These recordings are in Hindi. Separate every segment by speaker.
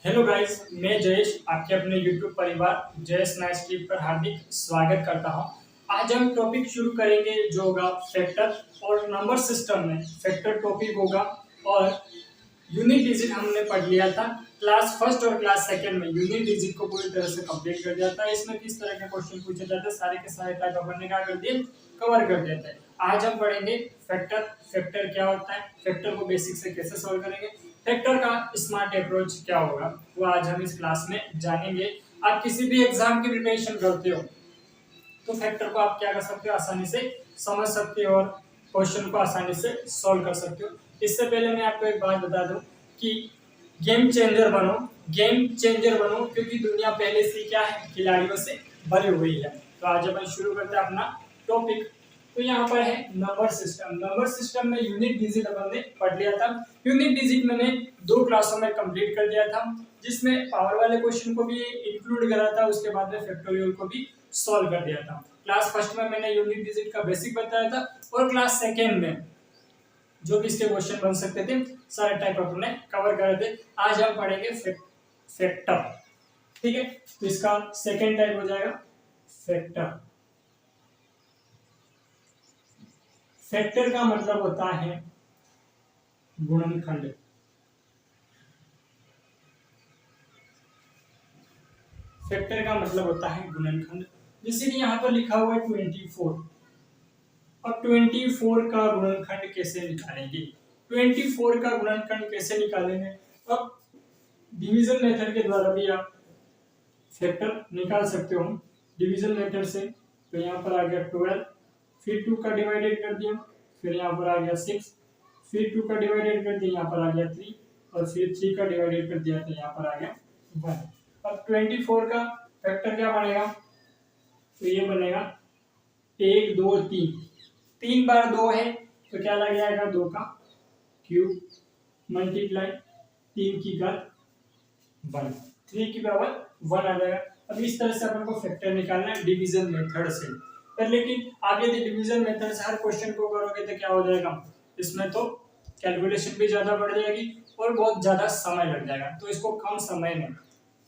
Speaker 1: हेलो गाइस, मैं जयेश आपके अपने यूट्यूब परिवार जयेश नाइस ट्रिप पर हार्दिक स्वागत करता हूं। आज हम टॉपिक शुरू करेंगे जो होगा फैक्टर और नंबर सिस्टम में फैक्टर टॉपिक होगा। और यूनिट डिजिट हमने पढ़ लिया था क्लास फर्स्ट और क्लास सेकंड में। यूनिट डिजिट को पूरी तरह से कंप्लीट कर दिया था। इसमें किस तरह के क्वेश्चन पूछे जाते हैं सारे के सारे टाइप अपन ने क्या कर दिए, कवर कर देते हैं। आज हम पढ़ेंगे फैक्टर। फैक्टर क्या होता है, फैक्टर को बेसिक से कैसे सॉल्व करेंगे, फैक्टर का स्मार्ट अप्रोच क्या होगा, वो आज हम इस क्लास में जानेंगे। आप किसी भी एग्जाम की प्रिपरेशन करते हो तो फैक्टर को आप क्या कर सकते हो, आसानी से समझ सकते हो और क्वेश्चन को आसानी से सॉल्व कर सकते हो। इससे पहले मैं आपको एक बात बता दूं कि गेम चेंजर बनो, गेम चेंजर बनो, क्योंकि दुनिया पहले से क्या है, खिलाड़ियों से भरी हुई है। तो आज अपन शुरू करते हैं अपना टॉपिक। तो यहाँ पर है नंबर सिस्टम। नंबर सिस्टम में यूनिट डिजिट अपन ने पढ़ लिया था। यूनिट डिजिट मैंने 2 क्लासों में कंप्लीट कर दिया था, जिसमें पावर वाले क्वेश्चन को भी इंक्लूड करा था, उसके बाद में फैक्टोरियल को भी सॉल्व कर दिया था। क्लास फर्स्ट में मैंने यूनिट डिजिट का बेसिक बताया था और क्लास सेकेंड में जो भी इसके क्वेश्चन बन सकते थे सारे टाइप अपने कवर कर थे। आज हम पढ़ेंगे फैक्टर, ठीक है। तो इसका सेकेंड टाइप हो जाएगा फैक्टर। फैक्टर का मतलब होता है गुणनखंड। फैक्टर का मतलब होता है गुणनखंड। जैसे कि यहाँ पर लिखा हुआ है 24। अब 24 का गुणनखंड कैसे निकालेंगे, 24 का गुणनखंड कैसे निकालेंगे। अब डिवीजन मेथड के द्वारा भी आप फैक्टर निकाल सकते हो डिवीजन मेथड से। तो यहाँ पर आ गया 12, फिर 2 का डिवाइडेड कर दिया, फिर यहाँ पर आ गया 6, फिर 2 का डिवाइडेड कर दिया, यहाँ पर आ गया 3, और फिर 3 का डिवाइडेड कर दिया तो यहाँ पर आ गया 1। अब 24 का फैक्टर क्या बनेगा, तो ये बनेगा 1 2 3। 3 बार 2 है तो क्या लग जाएगा, 2 का क्यूब मल्टीप्लाई 3 की घात 1, 3 की पावर 1 आ जाएगा। अब इस तरह से अपन को फैक्टर निकालना है डिवीजन मेथड से। पर लेकिन आप यदि डिवीजन मेथड से हर क्वेश्चन को करोगे तो क्या हो जाएगा, इसमें तो कैलकुलेशन भी ज्यादा बढ़ जाएगी और बहुत ज्यादा समय लग जाएगा। तो इसको कम समय में,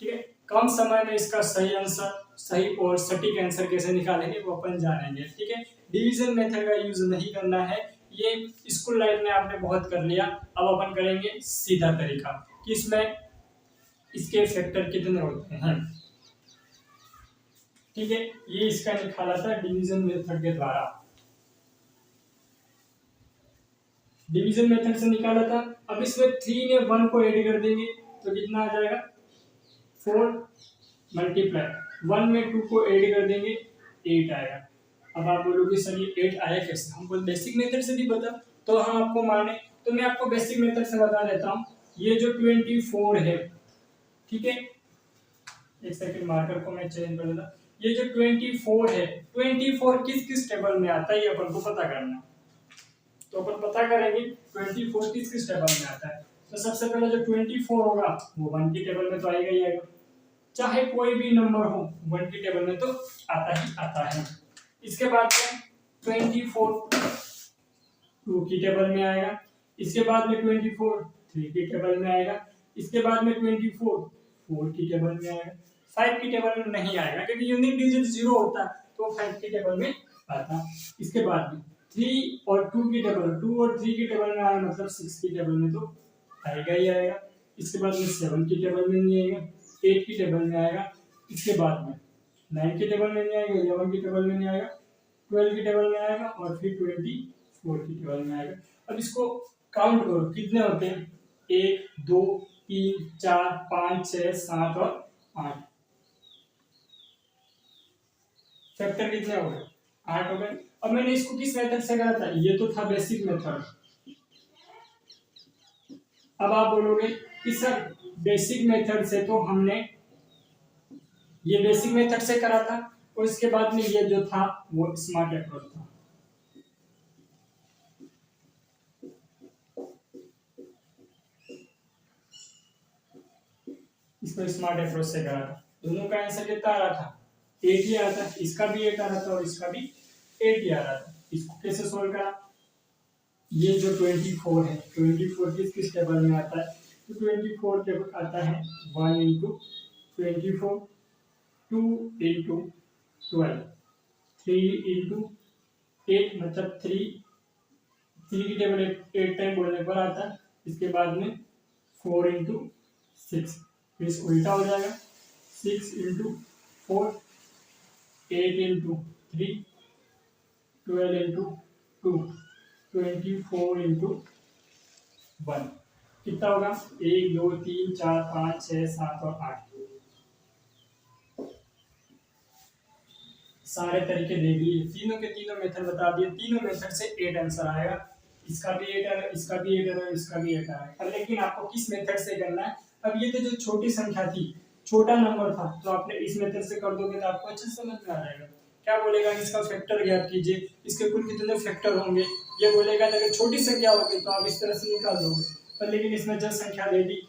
Speaker 1: ठीक है, कम समय में इसका सही आंसर, सही और सटीक आंसर कैसे निकालेंगे वो अपन जानेंगे, ठीक है। डिवीजन मेथड का यूज नहीं करना है, ये स्कूल लाइफ में आपने बहुत कर लिया। अब अपन करेंगे सीधा तरीका कि इसमें इसके फैक्टर कितने होते हैं, ठीक है। ये इसका निकाला था डिवीजन मेथड के द्वारा, डिवीजन मेथड से निकाला था। अब इसमें 3 ने 1 को ऐड कर देंगे तो कितना आ जाएगा, 4 मल्टीप्लाई 1 में 2 को ऐड कर देंगे 8 आएगा। अब आप बोलोगे सर ये 8 आया कैसे, हमको बेसिक मेथड से भी बता, तो हम आपको माने तो मैं आपको बेसिक मेथड से बता देता हूँ। ये जो 24 है, ठीक है, एक सेकंड मार्कर को मैं चेंज कर देता। ये जो 24 है, 24 किस किस टेबल में आता है ये अपन को पता करना है। तो अपन पता करेंगे 24 किस किस टेबल में आता है। तो सबसे पहले जो 24 होगा वो 1 की टेबल में तो आएगा ही आएगा, चाहे कोई भी नंबर हो 1 की टेबल में तो आता ही आता है। इसके बाद में 24 2 की टेबल में आएगा, इसके बाद में 24 3 की टेबल में आएगा, इसके बाद में 24 4 की टेबल में आएगा, 5 की टेबल में नहीं आएगा क्योंकि यूनिट डिजिट 0 होता है तो 5 की टेबल में आता। इसके बाद में 3 और 2 की टेबल, 2 और 3 की टेबल में आया मतलब 6 की टेबल में तो आएगा ही आएगा। इसके बाद में 7 की टेबल में नहीं आएगा, 8 की टेबल में आएगा, इसके बाद में 9 की टेबल में नहीं आएगा, 11 की टेबल में नहीं आएगा, 12 की टेबल में आएगा और फिर 24 की टेबल में आएगा। अब इसको काउंट करो कितने होते हैं, 1 2 3 4 5 6 7 और 8। फैक्टर कितने हो गए, 8 हो गए। अब मैंने इसको किस मेथड से करा था, ये तो था बेसिक मेथड। अब आप बोलोगे कि सर बेसिक मेथड से तो हमने ये बेसिक मेथड से करा था और इसके बाद में ये जो था वो स्मार्ट अप्रोच था। इसको स्मार्ट अप्रोच से करा था, दोनों का आंसर कितना आ रहा था, 8 ही आ रहा था, इसका भी 8 आ रहा था और इसका भी 8 ही आ रहा था। इसको कैसे सोल्व करा, ये जो 24 है, 24 किस किस टेबल में आता है, तो 24 के आता है 1 इंटू 24, 2 इंटू 12, 3 इंटू 8 मतलब 3 की टेबल 8 टाइम बोलने पर आता है। इसके बाद में 4 इंटू 6, फिर इसको उल्टा हो जाएगा 6 इंटू 4, 8 इंटू 3, 12 इंटू 2, 24 इंटू 1 कितना होगा 1 2 3 4 5 6 7 और 8। सारे तरीके दे दिए, तीनों के तीनों मेथड बता दिए, तीनों मेथड से 8 आंसर आएगा। इसका भी 8 है, इसका भी 8 है, इसका भी 8 आएगा। लेकिन आपको किस मेथड से करना है। अब ये तो जो छोटी संख्या थी, छोटा नंबर था, तो आपने इस मेथड से कर दोगे तो आपको अच्छे समझ में आ जाएगा। क्या बोलेगा, इसका फैक्टर ज्ञात कीजिए, इसके कुल कितने फैक्टर होंगे, ये बोलेगा। अगर छोटी संख्या होगी तो आप इस तरह से निकाल दोगे, पर लेकिन इसमें जब संख्या दे दी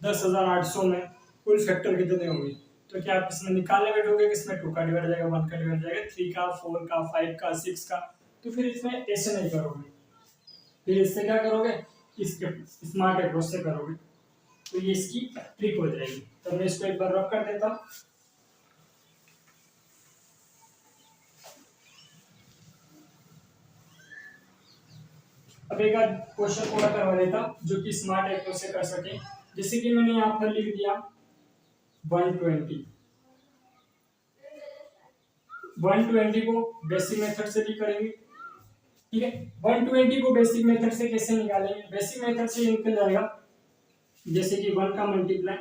Speaker 1: 10,800 में कुल फैक्टर कितने होंगे, तो क्या आप इसमें निकालने बैठोगे कि इसमें 2 का डिवाइड जाएगा, 1 का डिवाइड जाएगा, 3 का, 4 का, 5 का, 6 का, तो फिर इसमें ऐसे नहीं करोगे। फिर इससे क्या करोगे, इसके स्मार्ट अप्रोच से करोगे, तो ये इसकी ट्रिक हो जाएगी। तो मैं इसको एक बार रब कर देता हूँ। अब एक क्वेश्चन पूरा करवा देता हूँ जो कि स्मार्ट अप्रोच से कर सके। जैसे कि मैंने यहाँ पर लिख दिया 120, 120 को बेसिक मेथड से भी करेंगे, ठीक है। 120 को बेसिक मेथड से कैसे निकालेंगे, बेसिक मेथड से निकल जाएगा। जैसे कि 1 का मल्टीप्लाई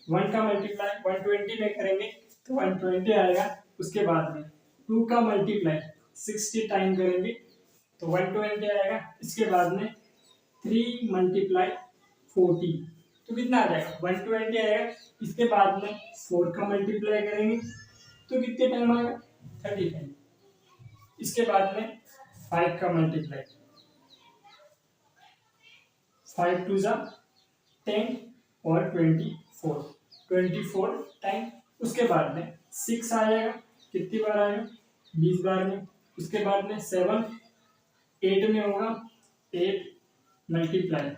Speaker 1: 120 में करेंगे तो 120 आएगा। उसके बाद में 2 का मल्टीप्लाई 60 टाइम करेंगे तो 120 आएगा। इसके बाद में 3 मल्टीप्लाई 40 तो कितना आ जाएगा 120 आएगा। इसके बाद में 4 का मल्टीप्लाई करेंगे तो कितने टाइम आएगा 30 टाइम। इसके बाद में 5 का मल्टीप्लाई 5 टू जा 10 और 24 टाइम। उसके बाद में 6 आ जाएगा, कितनी बार आएगा 20 बार में। उसके बाद में 7 8 में होगा 8 मल्टीप्लाई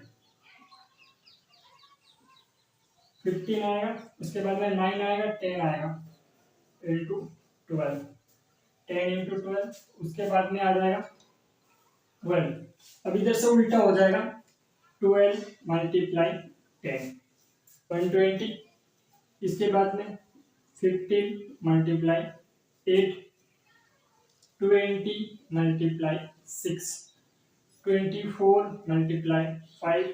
Speaker 1: 15 आएगा। उसके बाद में 9 आएगा, 10 आएगा इंटू 12, 10 इंटू 12। उसके बाद में आ जाएगा 12। अब इधर से उल्टा हो जाएगा 12 मल्टीप्लाई 10 120। इसके बाद में 15 multiply 8 20 multiply 6 24 multiply 5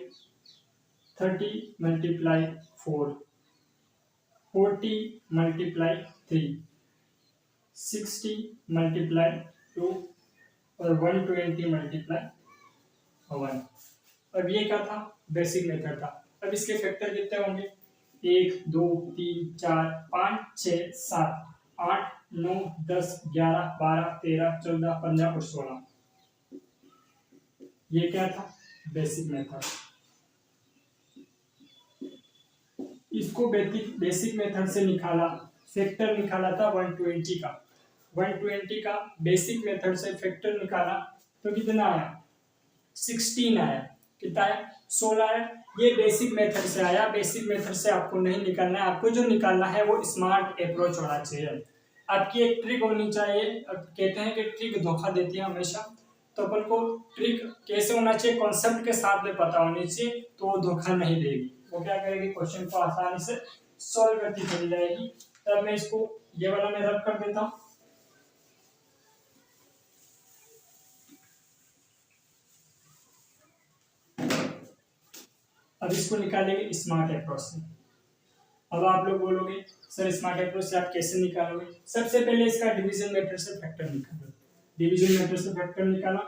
Speaker 1: 30 multiply 4 40 multiply 3 60 multiply 2 और 120 मल्टीप्लाई 1। अब ये क्या था, बेसिक मेथड था। अब इसके फैक्टर कितने होंगे 1 2 3 4 5 6 7 8 9 10 11 12 13 14 15 और 16। ये क्या था बेसिक मेथड। इसको बेसिक मेथड से निकाला, फैक्टर निकाला था 120 का। 120 का बेसिक मेथड से फैक्टर निकाला तो कितना आया 16 आया। कितना आया 16 आया। ये बेसिक मेथड से आया। बेसिक मेथड से आपको नहीं निकालना है, आपको जो निकालना है वो स्मार्ट अप्रोच होना चाहिए। आपकी एक ट्रिक होनी चाहिए। अब कहते हैं कि ट्रिक धोखा देती है हमेशा, तो अपन को ट्रिक कैसे होना चाहिए कॉन्सेप्ट के साथ में पता होनी चाहिए, तो वो धोखा नहीं देगी। वो क्या करेगी क्वेश्चन को आसानी से सॉल्व करती चली जाएगी। तब मैं इसको ये वाला मैं रब कर देता हूँ। अब इसको निकालेंगे स्मार्ट अप्रोच से। अब आप लोग बोलोगे सर स्मार्ट अप्रोच से आप कैसे निकालोगे। सबसे पहले इसका डिवीजन मेथड से फैक्टर निकालो। डिवीजन मेथड से फैक्टर निकाला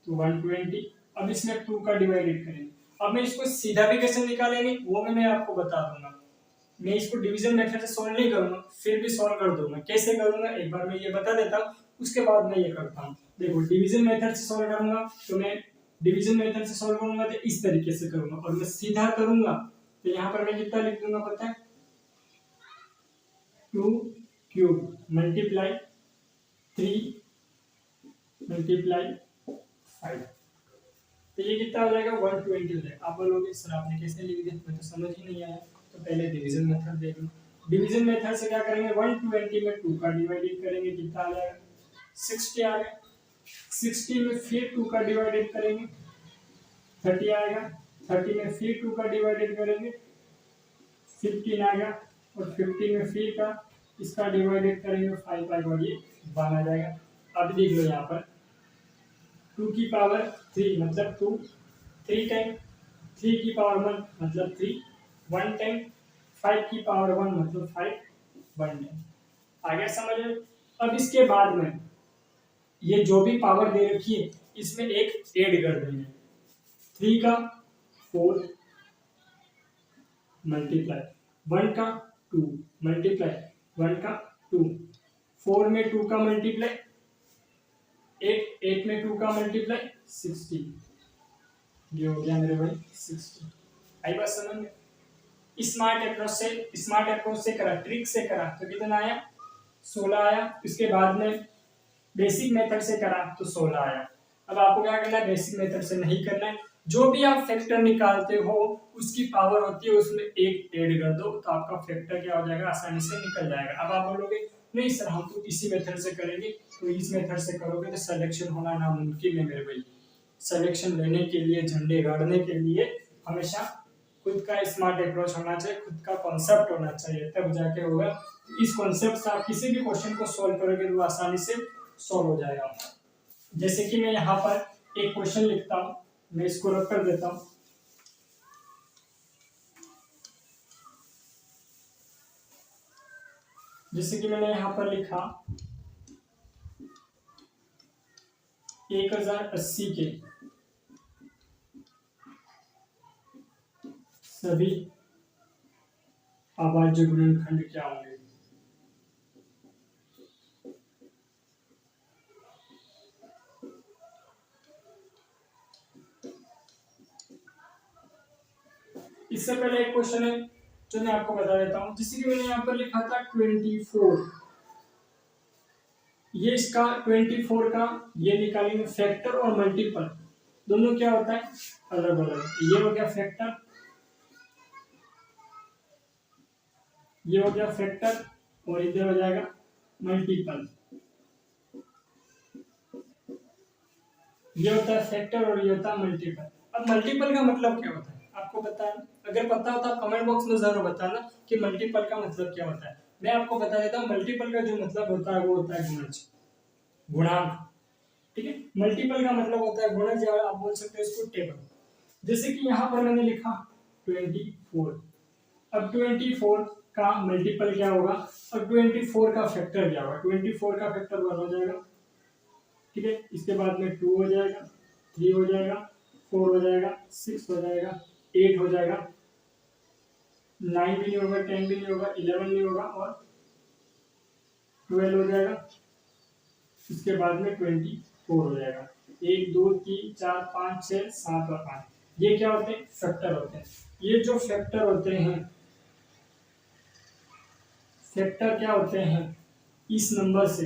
Speaker 1: तो 120। अब इसमें 2 का डिवाइडेड करेंगे। अब मैं इसको सीधा भी कैसे निकालेंगे वो मैं आपको बता दूंगा। मैं इसको डिवीजन मेथड से सॉल्व नहीं करूंगा, फिर भी सॉल्व कर दूंगा। कैसे करूंगा एक बार मैं ये बता देता हूँ, उसके बाद मैं ये करता हूँ। देखो डिवीजन मेथड से सॉल्व करूंगा तो मैं डिवीजन मेथड से सॉल्व करूंगा तो इस तरीके से करूंगा, और मैं सीधा करूंगा तो यहाँ पर मैं कितना लिख दूंगा पता है 2 क्यूब मल्टीप्लाई 3 मल्टीप्लाई 5 तो ये कितना हो जाएगा 120 हो जाएगा। आप बोलोगे सर आपने कैसे लिख दिया, मैं तो समझ ही नहीं आया। तो पहले डिवीजन मेथड देख लो। डिवीजन मेथड से क्या करेंगे, 120 में 2 का डिवाइडेड करेंगे, कितना आ जाएगा 60 आ गया। 60 में फिर 2 का डिवाइडेड करेंगे 30 आएगा। 30 में फिर 2 का डिवाइडेड करेंगे 15 आ गया। और 15 में फिर का इसका डिवाइडेड करेंगे 5 आएगा और ये 1 आ जाएगा। अब देख लो यहाँ पर 2 की पावर 3 मतलब 2, 3 टाइम 3 की पावर 1 मतलब 3, 1 टाइम 5 की पावर 1 मतलब 5, 1 टाइम। आ गया समझ में। अब इसके बाद में ये जो भी पावर दे रखी है इसमें एक ऐड कर देंगे, 3 का 4 मल्टीप्लाई 1 का 2 मल्टीप्लाई 1 का 2, 4 में 2 का मल्टीप्लाई 8 में 2 का मल्टीप्लाई 60, ये हो गया मेरे भाई 60। आई बात समझ में। स्मार्ट अप्रोच से करा, ट्रिक से करा तो कितना आया 16 आया। इसके बाद में बेसिक मेथड से करा तो 16 आया। अब आपको क्या करना है, बेसिक मेथड से नहीं करना है, जो भी आप फैक्टर निकालते हो उसकी पावर होती है उसमें एक ऐड कर दो तो आपका फैक्टर क्या हो जाएगा, आसानी से निकल जाएगा। अब आप बोलोगे नहीं सर हम तो इसी मेथड से करेंगे, तो इस मेथड से करोगे तो सिलेक्शन होना नामुमकिन है मेरे भाई। सिलेक्शन लेने के लिए, झंडे गाड़ने के लिए हमेशा खुद का स्मार्ट अप्रोच होना चाहिए, खुद का कॉन्सेप्ट होना चाहिए, तब जाके होगा। इस कॉन्सेप्ट से आप किसी भी क्वेश्चन को सॉल्व करोगे तो आसानी से सॉल्व हो जाएगा। जैसे कि मैं यहाँ पर एक क्वेश्चन लिखता हूँ, मैं इसको रख कर देता हूँ। जैसे कि मैंने यहाँ पर लिखा 1080 के सभी अभाज्य गुणनखंड क्या होंगे। इससे पहले एक क्वेश्चन है जो मैं आपको बता देता हूं। जैसे कि मैंने यहाँ पर लिखा था 24, ये इसका 24 का ये निकालेंगे फैक्टर और मल्टीपल दोनों क्या होता है अलग अलग। ये हो गया फैक्टर, ये हो गया फैक्टर और इधर हो जाएगा मल्टीपल। ये होता है फैक्टर और ये होता है मल्टीपल। अब मल्टीपल का मतलब क्या होता है आपको पता है, अगर पता होता है कमेंट बॉक्स में जरूर बताना कि मल्टीपल का मतलब क्या होता है। मैं आपको बता देता हूँ मल्टीपल का जो मतलब होता है वो होता है गुणज, गुणांक। ठीक है, मल्टीपल का मतलब होता है गुणज, या आप बोल सकते हो इसको टेबल। जैसे कि यहाँ पर मैंने लिखा 24, अब 24 का मल्टीपल क्या होगा और 24 का फैक्टर क्या होगा। 24 का फैक्टर 1 हो जाएगा, ठीक है। इसके बाद में 2 हो जाएगा, 3 हो जाएगा, 4 हो जाएगा, 6 हो जाएगा, 8 हो जाएगा, 9 भी नहीं होगा, 10 भी नहीं होगा, 11 नहीं होगा और 12 हो जाएगा। इसके बाद में 24 हो जाएगा। 1 2 3 4 5 6 7 और 8 ये क्या होते हैं फैक्टर होते हैं। ये जो फैक्टर होते हैं, फैक्टर क्या होते हैं इस नंबर से,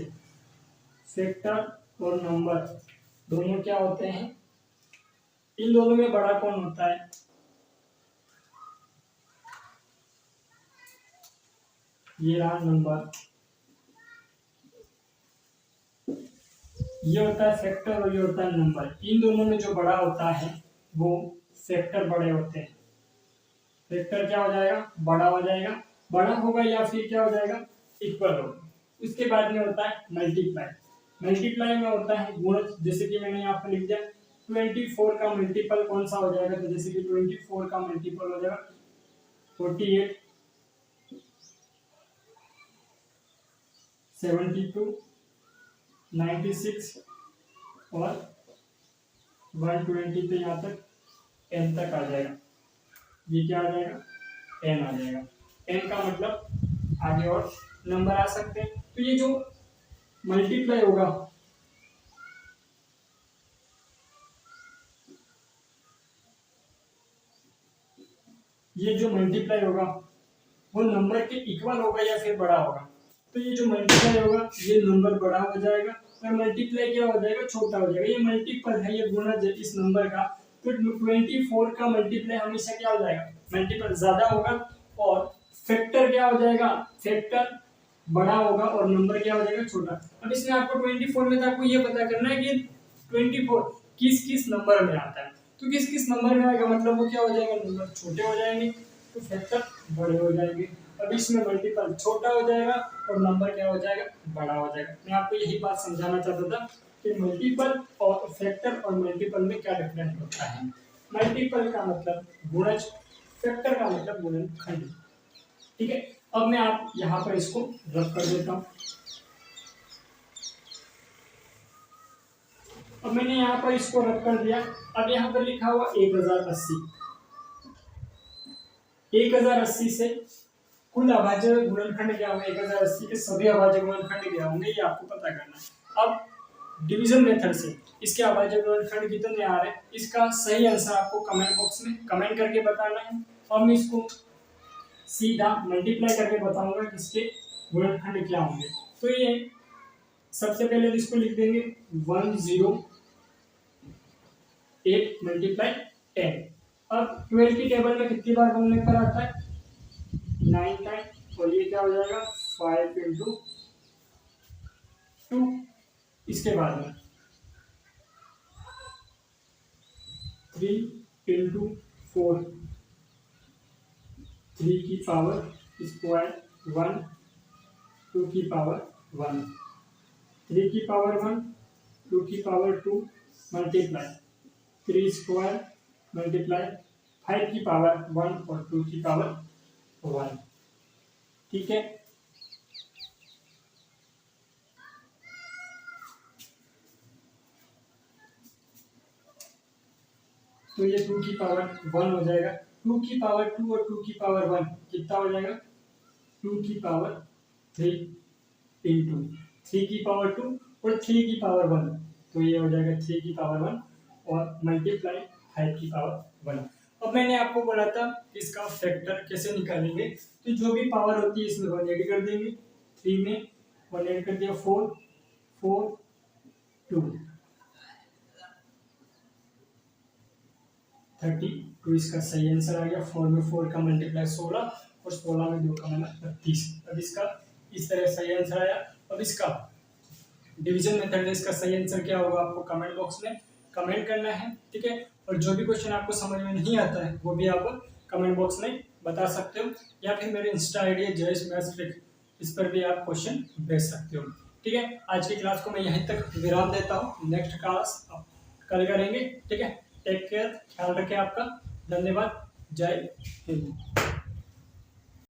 Speaker 1: फैक्टर और नंबर दोनों क्या होते हैं, इन दोनों में बड़ा कौन होता है, ये रहा नंबर, ये होता है फैक्टर और ये होता है नंबर। इन दोनों में जो बड़ा होता है वो फैक्टर बड़े होते हैं। फैक्टर क्या हो जाएगा बड़ा हो जाएगा, बड़ा होगा या फिर क्या हो जाएगा इक्वल होगा। उसके बाद में होता है मल्टीप्लाई, मल्टीप्लाई में होता है गुणज। जैसे कि मैंने यहाँ पर लिख दिया 24 का मल्टीपल कौन सा हो जाएगा, तो जैसे कि 24 का मल्टीपल हो जाएगा 48, 72, 96 और 120 पे यहाँ तक n तक आ जाएगा। ये क्या आ जाएगा n आ जाएगा। n का मतलब आगे और नंबर आ सकते हैं। तो ये जो मल्टीप्लाई होगा ये जो मल्टीप्लाई होगा वो नंबर के इक्वल होगा या फिर बड़ा होगा। तो ये जो मल्टीप्लाई होगा ये नंबर बड़ा हो जाएगा और मल्टीप्लाई क्या हो जाएगा छोटा हो जाएगा। ये मल्टीपल है, ये गुणज है इस नंबर का, तो 24 का मल्टीप्लाई हमेशा क्या हो जाएगा, मल्टीपल ज्यादा होगा और फैक्टर क्या हो जाएगा, फैक्टर बड़ा होगा और नंबर क्या हो जाएगा, छोटा। अब इसमें आपको 24 में तो आपको ये पता करना है कि 24 किस किस नंबर में आता है। तो किस किस नंबर में आएगा मतलब वो क्या हो जाएगा, नंबर छोटे हो जाएंगे तो फैक्टर बड़े हो जाएंगे। अब इसमें मल्टीपल छोटा हो जाएगा और नंबर क्या हो जाएगा, बड़ा हो जाएगा। मैं आपको यही बात समझाना चाहता था कि मल्टीपल और फैक्टर और मल्टीपल में क्या डिफरेंस होता है। मल्टीपल का मतलब गुणज, फैक्टर का मतलब गुणनखंड। ठीक है, अब मैं आप यहाँ पर इसको रब कर देता हूँ। अब मैंने यहाँ पर इसको रब कर दिया। अब यहाँ पर लिखा हुआ 1080, 1080 से कुल अभाज्य गुणनखंड क्या होंगे, 1080 के सभी अभाज्य गुणनखंड क्या होंगे ये आपको पता करना है। अब डिवीजन मेथड से इसके अभाज्य गुणनखंड कितने आ रहे हैं, इसका सही आंसर आपको कमेंट बॉक्स में कमेंट करके बताना है और मैं इसको सीधा मल्टीप्लाई करके बताऊंगा कि इसके गुणनखंड क्या होंगे। तो ये सबसे पहले इसको लिख देंगे 108 मल्टीप्लाई 10। अब 12 की टेबल में कितनी बार 1 लेकर आता है, 9 टाइम, और ये क्या हो जाएगा 5 इंटू 2। इसके बाद में 3 इंटू 4, 3 की पावर स्क्वायर 1, 2 की पावर 1, 3 की पावर 1, 2 की पावर 2 मल्टीप्लाई 3 स्क्वायर मल्टीप्लाई 5 की पावर 1 और 2 की पावर 1। ठीक है, तो ये 2 की पावर 1 हो जाएगा। 2 की पावर 2 और 2 की पावर 1 कितना हो जाएगा, 2 की पावर 3 इंटू 3 की पावर 2 और 3 की पावर 1, तो ये हो जाएगा 3 की पावर 1 और मल्टीप्लाई 5 की पावर 1। अब मैंने आपको बोला था इसका फैक्टर कैसे निकालेंगे, तो जो भी पावर होती है इसमें 1 ऐड कर देंगे। 3 में 1 ऐड कर दिया 4, 4, 2, 32 इसका सही आंसर आ गया। 4 में 4 का मल्टीप्लाई 16 और 16 में 2 का मतलब 32। अब इसका इस तरह सही आंसर आया। अब इसका डिवीजन मेथड में इसका सही आंसर क्या होगा आपको कमेंट बॉक्स में कमेंट करना है। ठीक है, और जो भी क्वेश्चन आपको समझ में नहीं आता है वो भी आप कमेंट बॉक्स में बता सकते हो, या फिर मेरे इंस्टा आईडी है जयेश मैथ्स ट्रिक, इस पर भी आप क्वेश्चन भेज सकते हो। ठीक है, आज की क्लास को मैं यहीं तक विराम देता हूँ, नेक्स्ट क्लास कल करेंगे। ठीक है, टेक केयर, ख्याल रखें आपका, धन्यवाद, जय हिंद।